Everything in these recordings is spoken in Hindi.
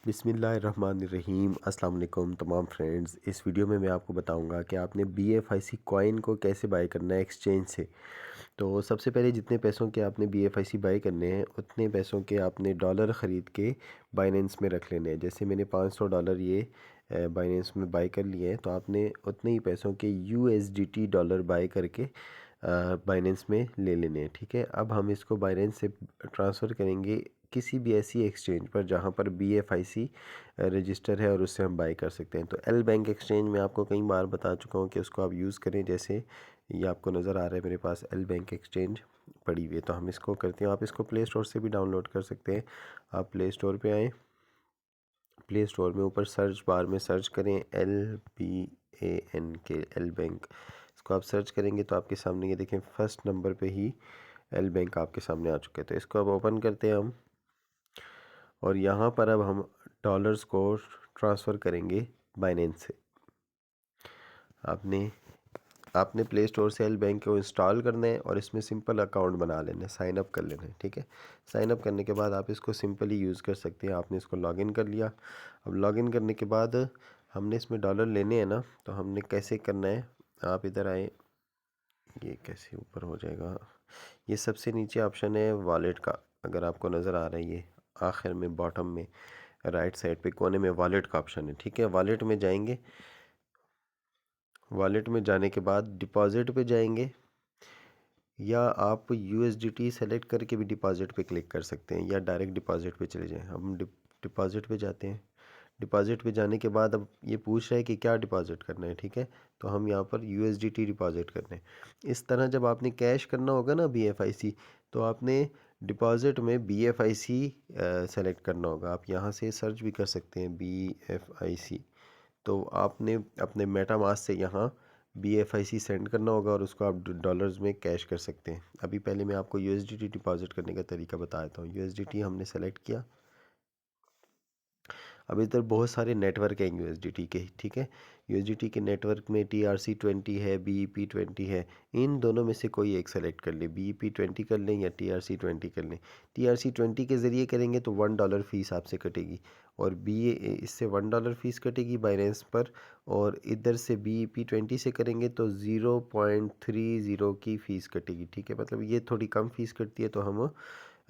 बिस्मिल्लाहिर्रहमानिर्रहीम। अस्सलाम वालेकुम तमाम फ्रेंड्स। इस वीडियो में मैं आपको बताऊंगा कि आपने BFIC कॉइन को कैसे बाय करना है एक्सचेंज से। तो सबसे पहले जितने पैसों के आपने BFIC बाय करने हैं उतने पैसों के आपने डॉलर ख़रीद के बाइनेंस में रख लेने हैं। जैसे मैंने $500 ये बाइनेंस में बाय कर लिए हैं, तो आपने उतने ही पैसों के USDT डॉलर बाय करके बाइनेंस में ले लेने हैं। ठीक है, अब हम इसको बाइनेंस से ट्रांसफ़र करेंगे किसी भी ऐसी एक्सचेंज पर जहां पर BFIC रजिस्टर है और उससे हम बाय कर सकते हैं। तो एल बैंक एक्सचेंज में आपको कई बार बता चुका हूं कि उसको आप यूज़ करें। जैसे ये आपको नज़र आ रहा है मेरे पास एल बैंक एक्सचेंज पड़ी हुई है, तो हम इसको करते हैं। आप इसको प्ले स्टोर से भी डाउनलोड कर सकते हैं। आप प्ले स्टोर पे आएँ, प्ले स्टोर में ऊपर सर्च बार में सर्च करें LBANK एल बैंक। इसको आप सर्च करेंगे तो आपके सामने ये देखें फर्स्ट नंबर पे ही एल बैंक आपके सामने आ चुका है। तो इसको अब ओपन करते हैं हम, और यहाँ पर अब हम डॉलर्स को ट्रांसफ़र करेंगे बाइनेंस से। आपने आपने प्ले स्टोर से एल बैंक को इंस्टॉल करना है और इसमें सिंपल अकाउंट बना लेना है, साइन अप कर लेना है। ठीक है, साइन अप करने के बाद आप इसको सिंपली यूज़ कर सकते हैं। आपने इसको लॉगिन कर लिया। अब लॉगिन करने के बाद हमने इसमें डॉलर लेने हैं ना, तो हमने कैसे करना है, आप इधर आए, ये कैसे ऊपर हो जाएगा। ये सबसे नीचे ऑप्शन है वॉलेट का, अगर आपको नज़र आ रहा है, ये आखिर में बॉटम में राइट साइड पे कोने में वॉलेट का ऑप्शन है। ठीक है, वॉलेट में जाएंगे। वॉलेट में जाने के बाद डिपॉजिट पे जाएंगे, या आप USDT सेलेक्ट करके भी डिपॉजिट पे क्लिक कर सकते हैं, या डायरेक्ट डिपॉजिट पे चले जाएं। हम डिपॉजिट पे जाते हैं। डिपॉजिट पे जाने के बाद अब ये पूछ रहा है कि क्या डिपॉजिट करना है। ठीक है, तो हम यहाँ पर USDT डिपॉजिट करना है। इस तरह जब आपने कैश करना होगा ना BFIC, तो आपने डिपॉजिट में BFIC सेलेक्ट करना होगा। आप यहाँ से सर्च भी कर सकते हैं BFIC। तो आपने अपने मेटामास्क से यहाँ BFIC सेंड करना होगा और उसको आप डॉलर्स में कैश कर सकते हैं। अभी पहले मैं आपको USDT डिपॉजिट करने का तरीका बता देता हूँ। USDT हमने सेलेक्ट किया। अब इधर बहुत सारे नेटवर्क हैं USDT के। ठीक है, USDT के नेटवर्क में TRC20 है, BEP20 है। इन दोनों में से कोई एक सेलेक्ट कर ले, BEP20 कर लें या TRC20 कर लें। TRC20 के ज़रिए करेंगे तो $1 फ़ीस आपसे कटेगी, और इससे $1 फ़ीस कटेगी बाइनेंस पर। और इधर से BEP20 से करेंगे तो 0.30 की फ़ीस कटेगी। ठीक है, मतलब ये थोड़ी कम फ़ीस कटती है, तो हम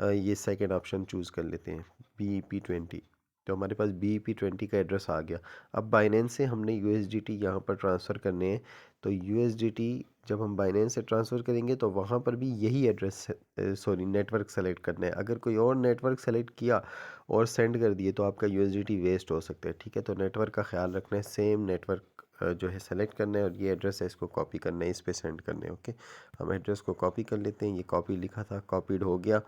ये सेकेंड ऑप्शन चूज़ कर लेते हैं, BEP20। तो हमारे पास BEP20 का एड्रेस आ गया। अब बाइनेंस से हमने USDT यहाँ पर ट्रांसफ़र करने हैं। तो USDT जब हम बाइनेंस से ट्रांसफ़र करेंगे तो वहाँ पर भी यही एड्रेस, सॉरी, नेटवर्क सेलेक्ट करना है। अगर कोई और नेटवर्क सेलेक्ट किया और सेंड कर दिए तो आपका USDT वेस्ट हो सकता है। ठीक है, तो नेटवर्क का ख्याल रखना है। सेम नेटवर्क जो है सेलेक्ट करना है, और ये एड्रेस है, इसको कॉपी करना है, इस पे सेंड करना है। ओके, हम एड्रेस को कॉपी कर लेते हैं। ये कॉपी लिखा था, कॉपीड हो गया।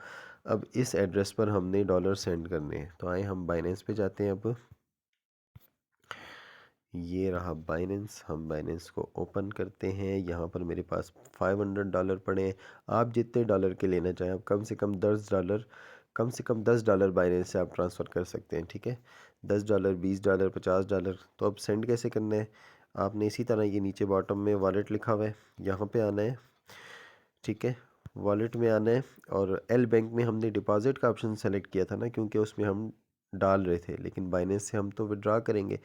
अब इस एड्रेस पर हमने डॉलर सेंड करने हैं। तो आए हम बाइनेंस पे जाते हैं। अब ये रहा बाइनेंस, हम बाइनेंस को ओपन करते हैं। यहाँ पर मेरे पास $500 पड़े हैं। आप जितने डॉलर के लेना चाहें, आप $10, कम से कम $10 बाइनेंस से आप ट्रांसफ़र कर सकते हैं। ठीक है, $10, $20, $50। तो अब सेंड कैसे करना है, आपने इसी तरह ये नीचे बॉटम में वॉलेट लिखा हुआ है, यहाँ पे आना है। ठीक है, वॉलेट में आना है, और एल बैंक में हमने डिपॉजिट का ऑप्शन सेलेक्ट किया था ना, क्योंकि उसमें हम डाल रहे थे, लेकिन बाइनेंस से हम तो विड्रॉ करेंगे।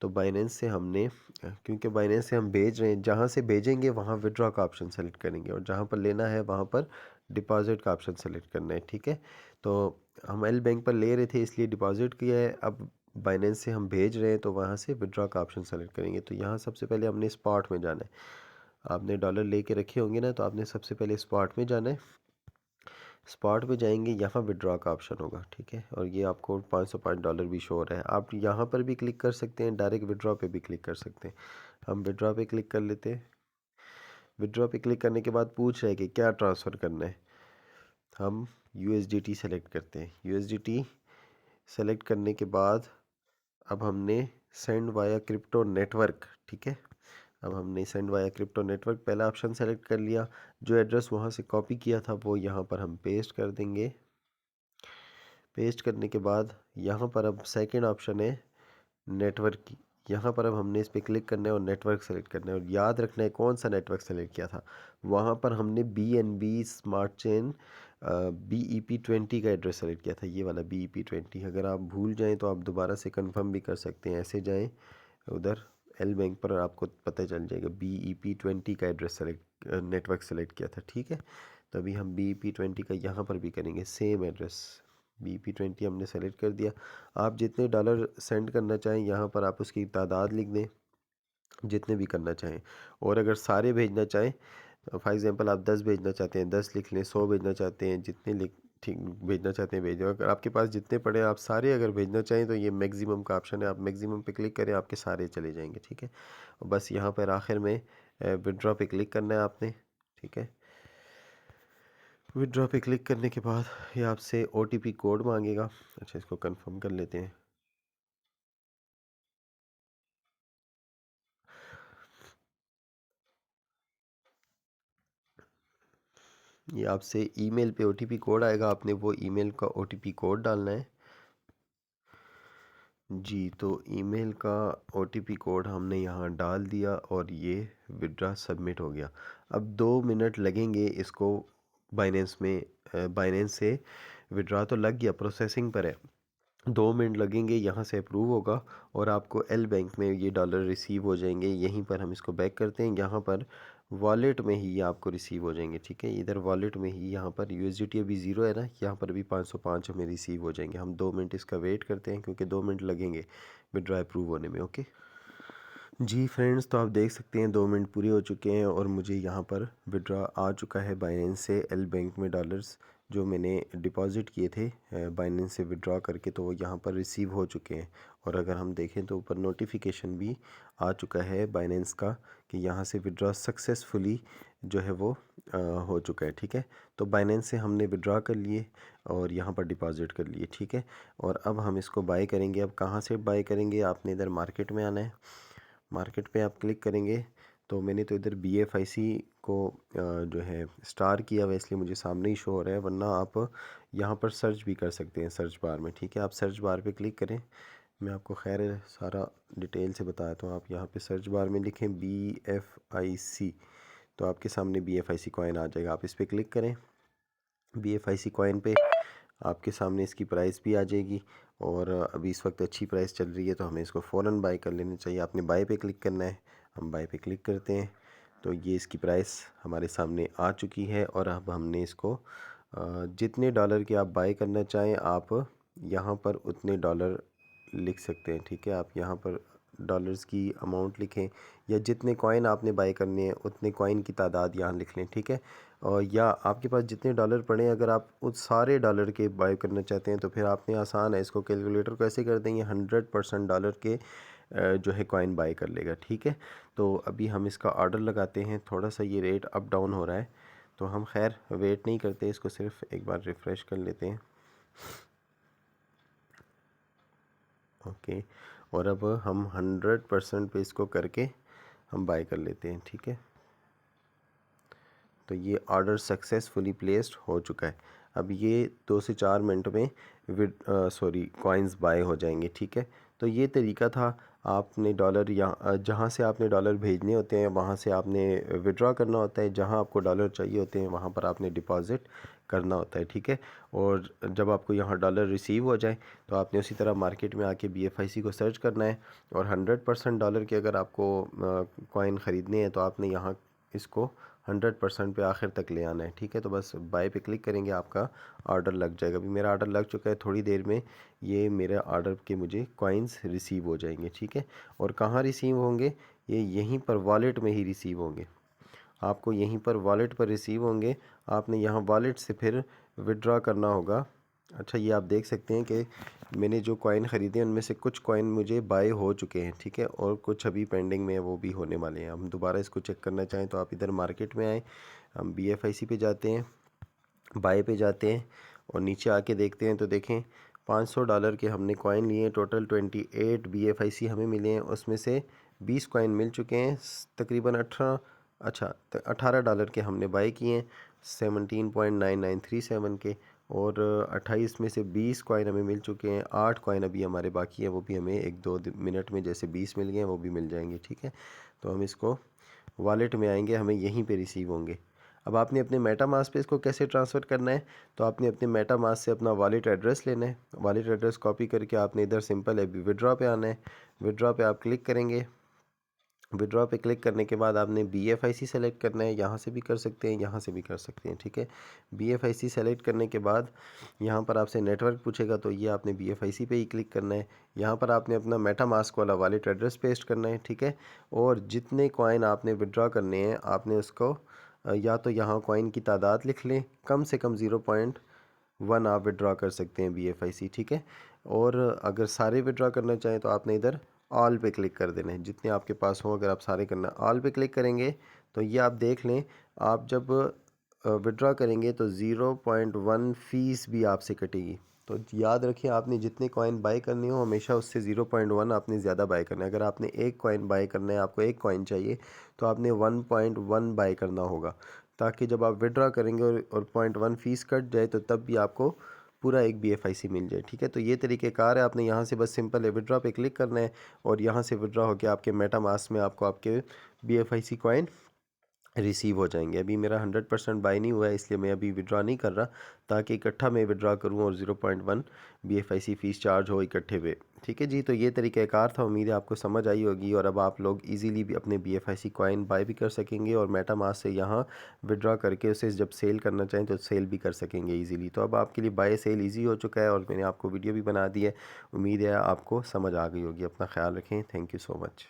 तो बाइनेंस से हमने, क्योंकि बाइनेंस से हम भेज रहे हैं, जहाँ से भेजेंगे वहाँ विड्रॉ का ऑप्शन सेलेक्ट करेंगे, और जहाँ पर लेना है वहाँ पर डिपॉजिट का ऑप्शन सेलेक्ट करना है। ठीक है, तो हम एल बैंक पर ले रहे थे इसलिए डिपॉजिट किया है। अब बाइनेंस से हम भेज रहे हैं तो वहाँ से विड्रॉ का ऑप्शन सेलेक्ट करेंगे। तो यहाँ सबसे पहले हमने स्पॉट में जाना है। आपने डॉलर लेके रखे होंगे ना, तो आपने सबसे पहले स्पॉट में जाना है। स्पॉट पे जाएंगे, यहाँ विड्रॉ का ऑप्शन होगा। ठीक है, और ये आपको $505 भी शो हो रहा है। आप यहाँ पर भी क्लिक कर सकते हैं, डायरेक्ट विड्रॉ पे भी क्लिक कर सकते हैं। हम विड्रॉ पे क्लिक कर लेते हैं। विड्रॉ पे क्लिक करने के बाद पूछ रहे हैं कि क्या ट्रांसफ़र करना है। हम USDT सेलेक्ट करते हैं। USDT सेलेक्ट करने के बाद अब हमने सेंड वाया क्रिप्टो नेटवर्क, ठीक है, अब हमने सेंड वाया क्रिप्टो नेटवर्क पहला ऑप्शन सेलेक्ट कर लिया। जो एड्रेस वहाँ से कॉपी किया था वो यहाँ पर हम पेस्ट कर देंगे। पेस्ट करने के बाद यहाँ पर अब सेकंड ऑप्शन है नेटवर्क की। यहाँ पर अब हमने इस पर क्लिक करना है और नेटवर्क सेलेक्ट करना है, और याद रखना है कौन सा नेटवर्क सेलेक्ट किया था। वहाँ पर हमने BNB स्मार्ट चेन BEP20 का एड्रेस सेलेक्ट किया था, ये वाला BEP20। अगर आप भूल जाएं तो आप दोबारा से कंफर्म भी कर सकते हैं, ऐसे जाएं उधर एल बैंक पर, आपको पता चल जाएगा। BEP20 का एड्रेस सेलेक्ट नेटवर्क सेलेक्ट किया था, ठीक है। तो अभी हम BEP20 का यहाँ पर भी करेंगे सेम एड्रेस। BEP20 हमने सेलेक्ट कर दिया। आप जितने डॉलर सेंड करना चाहें यहाँ पर आप उसकी तादाद लिख दें, जितने भी करना चाहें। और अगर सारे भेजना चाहें, फॉर एग्ज़ाम्पल आप 10 भेजना चाहते हैं 10 लिख लें, 100 भेजना चाहते हैं जितने लिख ठीक भेजना चाहते हैं भेजो। अगर आपके पास जितने पड़े आप सारे अगर भेजना चाहें तो ये मैक्सिमम का ऑप्शन है, आप मैक्सिमम पे क्लिक करें, आपके सारे चले जाएंगे, ठीक है। और बस यहाँ पर आखिर में विड्रॉ पे क्लिक करना है आपने, ठीक है। विड्रॉ पे क्लिक करने के बाद ये आपसे OTP कोड मांगेगा। अच्छा, इसको कंफर्म कर लेते हैं। ये आपसे ईमेल पे OTP कोड आएगा, आपने वो ईमेल का OTP कोड डालना है जी। तो ईमेल का OTP कोड हमने यहाँ डाल दिया और ये विड्रा सबमिट हो गया। अब 2 मिनट लगेंगे इसको बाइनेंस में, बाइनेंस से विड्रा तो लग गया, प्रोसेसिंग पर है। 2 मिनट लगेंगे, यहाँ से अप्रूव होगा और आपको एल बैंक में ये डॉलर रिसीव हो जाएंगे। यहीं पर हम इसको बैक करते हैं, यहाँ पर वॉलेट में ही ये आपको रिसीव हो जाएंगे, ठीक है। इधर वॉलेट में ही यहाँ पर USDT अभी ज़ीरो है ना, यहाँ पर भी 505 हमें रिसीव हो जाएंगे। हम 2 मिनट इसका वेट करते हैं क्योंकि 2 मिनट लगेंगे विड्रॉ अप्रूव होने में, ओके जी फ्रेंड्स। तो आप देख सकते हैं 2 मिनट पूरे हो चुके हैं और मुझे यहाँ पर विड्रॉ आ चुका है बाइनेंस से एल बैंक में डॉलर्स जो मैंने डिपॉज़िट किए थे बाइनेंस से विड्रॉ करके, तो वो यहाँ पर रिसीव हो चुके हैं। और अगर हम देखें तो ऊपर नोटिफिकेशन भी आ चुका है बाइनेंस का कि यहाँ से विड्रॉ सक्सेसफुली जो है वो हो चुका है, ठीक है। तो बाइनेंस से हमने विड्रॉ कर लिए और यहाँ पर डिपॉज़िट कर लिए, ठीक है। और अब हम इसको बाय करेंगे। अब कहाँ से बाय करेंगे, आपने इधर मार्केट में आना है। मार्केट पे आप क्लिक करेंगे तो मैंने तो इधर BFIC को जो है स्टार किया हुआ, इसलिए मुझे सामने ही शो हो रहा है, वरना आप यहाँ पर सर्च भी कर सकते हैं सर्च बार में, ठीक है। आप सर्च बार पे क्लिक करें, मैं आपको खैर सारा डिटेल से बताता हूँ। आप यहाँ पे सर्च बार में लिखें BFIC, तो आपके सामने BFIC कॉइन आ जाएगा। आप इस पर क्लिक करें, BFIC कॉइन पे आपके सामने इसकी प्राइस भी आ जाएगी और अभी इस वक्त अच्छी प्राइस चल रही है तो हमें इसको फ़ौरन बाय कर लेना चाहिए। आपने बाय पे क्लिक करना है, हम बाय पे क्लिक करते हैं तो ये इसकी प्राइस हमारे सामने आ चुकी है। और अब हमने इसको जितने डॉलर के आप बाय करना चाहें आप यहाँ पर उतने डॉलर लिख सकते हैं, ठीक है। आप यहाँ पर डॉलर्स की अमाउंट लिखें या जितने कॉइन आपने बाय करने हैं उतने कॉइन की तादाद यहाँ लिख लें, ठीक है। और या आपके पास जितने डॉलर पड़े, अगर आप उस सारे डॉलर के बाय करना चाहते हैं तो फिर आपने आसान है, इसको कैलकुलेटर को ऐसे कर देंगे 100% डॉलर के जो है कॉइन बाय कर लेगा, ठीक है। तो अभी हम इसका ऑर्डर लगाते हैं। थोड़ा सा ये रेट अप डाउन हो रहा है तो हम खैर वेट नहीं करते, इसको सिर्फ एक बार रिफ़्रेश कर लेते हैं, ओके। और अब हम 100% पे इसको करके हम बाय कर लेते हैं, ठीक है। तो ये ऑर्डर सक्सेसफुली प्लेस्ड हो चुका है। अब ये 2 से 4 मिनट में कॉइन्स बाय हो जाएंगे, ठीक है। तो ये तरीका था, आपने डॉलर यहाँ जहाँ से आपने डॉलर भेजने होते हैं वहाँ से आपने विड्रॉ करना होता है, जहाँ आपको डॉलर चाहिए होते हैं वहाँ पर आपने डिपॉज़िट करना होता है, ठीक है। और जब आपको यहाँ डॉलर रिसीव हो जाए तो आपने उसी तरह मार्केट में आके BFIC को सर्च करना है और 100% डॉलर के अगर आपको कॉइन ख़रीदने हैं तो आपने यहाँ इसको 100% पे आखिर तक ले आना है, ठीक है। तो बस बाय पे क्लिक करेंगे, आपका ऑर्डर लग जाएगा। अभी मेरा ऑर्डर लग चुका है, थोड़ी देर में ये मेरा ऑर्डर के मुझे कॉइन्स रिसीव हो जाएंगे, ठीक है। और कहाँ रिसीव होंगे, ये यहीं पर वॉलेट में ही रिसीव होंगे, आपको यहीं पर वॉलेट पर रिसीव होंगे। आपने यहाँ वॉलेट से फिर विड्रॉ करना होगा। अच्छा, ये आप देख सकते हैं कि मैंने जो कॉइन ख़रीदे उनमें से कुछ कॉइन मुझे बाय हो चुके हैं, ठीक है, और कुछ अभी पेंडिंग में है, वो भी होने वाले हैं। हम दोबारा इसको चेक करना चाहें तो आप इधर मार्केट में आए, हम BFIC पे जाते हैं, बाय पे जाते हैं और नीचे आके देखते हैं तो देखें $500 के हमने कॉइन लिए, टोटल 28 BFIC हमें मिले हैं। उसमें से 20 कॉइन मिल चुके हैं, तकरीबन 18 $18 के हमने बाय किए हैं, 17.9937 के। और 28 में से 20 कॉइन हमें मिल चुके हैं, 8 कॉइन अभी हमारे बाकी हैं, वो भी हमें 1-2 मिनट में जैसे 20 मिल गए हैं वो भी मिल जाएंगे, ठीक है। तो हम इसको वॉलेट में आएंगे, हमें यहीं पे रिसीव होंगे। अब आपने अपने मेटामास्क पे इसको कैसे ट्रांसफ़र करना है, तो आपने अपने मेटामास्क से अपना वॉलेट एड्रेस लेना है। वॉलेट एड्रेस कॉपी करके आपने इधर सिंपल है विड्रॉ पे आना है। विड्रॉ पे आप क्लिक करेंगे। विड्रॉ पे क्लिक करने के बाद आपने BFIC सेलेक्ट करना है। यहाँ से भी कर सकते हैं, यहाँ से भी कर सकते हैं, ठीक है। BFIC सेलेक्ट करने के बाद यहाँ पर आपसे नेटवर्क पूछेगा, तो ये आपने BFIC पे ही क्लिक करना है। यहाँ पर आपने अपना मेटामास्क वाला वॉलेट एड्रेस पेस्ट करना है, ठीक है। और जितने कॉइन आपने विड्रॉ करने हैं आपने उसको या तो यहाँ कॉइन की तादाद लिख लें, कम से कम 0.1 आप विड्रॉ कर सकते हैं BFIC, ठीक है। और अगर सारे विड्रॉ करना चाहें तो आपने इधर ऑल पे क्लिक कर देना है, जितने आपके पास हों अगर आप सारे करना ऑल पे क्लिक करेंगे तो ये आप देख लें, आप जब विड्रॉ करेंगे तो 0.1 फ़ीस भी आपसे कटेगी। तो याद रखें, आपने जितने कॉइन बाय करने हो हमेशा उससे 0.1 आपने ज़्यादा बाय करना है। अगर आपने एक कॉइन बाय करना है, आपको एक कॉइन चाहिए, तो आपने 1.1 बाय करना होगा, ताकि जब आप विड्रॉ करेंगे और 0.1 फ़ीस कट जाए तो तब भी आपको पूरा एक BFIC मिल जाए, ठीक है। तो ये तरीक़ेकार है, आपने यहाँ से बस सिंपल है विड्रॉ पे क्लिक करना है और यहाँ से विड्रॉ होकर आपके मेटामास्क में आपको आपके BFIC कॉइन रिसीव हो जाएंगे। अभी मेरा 100% बाय नहीं हुआ है, इसलिए मैं अभी विड्रॉ नहीं कर रहा, ताकि इकट्ठा मैं विड्रॉ करूं और 0.1 BFIC फ़ीस चार्ज हो इकट्ठे पे, ठीक है जी। तो ये तरीक़ाकार था, उम्मीद है आपको समझ आई होगी और अब आप लोग इजीली भी अपने BFIC कॉइन बाय भी कर सकेंगे और मेटामास्क से यहाँ विड्रॉ करके उसे जब सेल करना चाहें तो सेल भी कर सकेंगे ईज़िली। तो अब आपके लिए बाय सेल ईजी हो चुका है और मैंने आपको वीडियो भी बना दी है। उम्मीद है आपको समझ आ गई होगी। अपना ख्याल रखें। Thank you so much.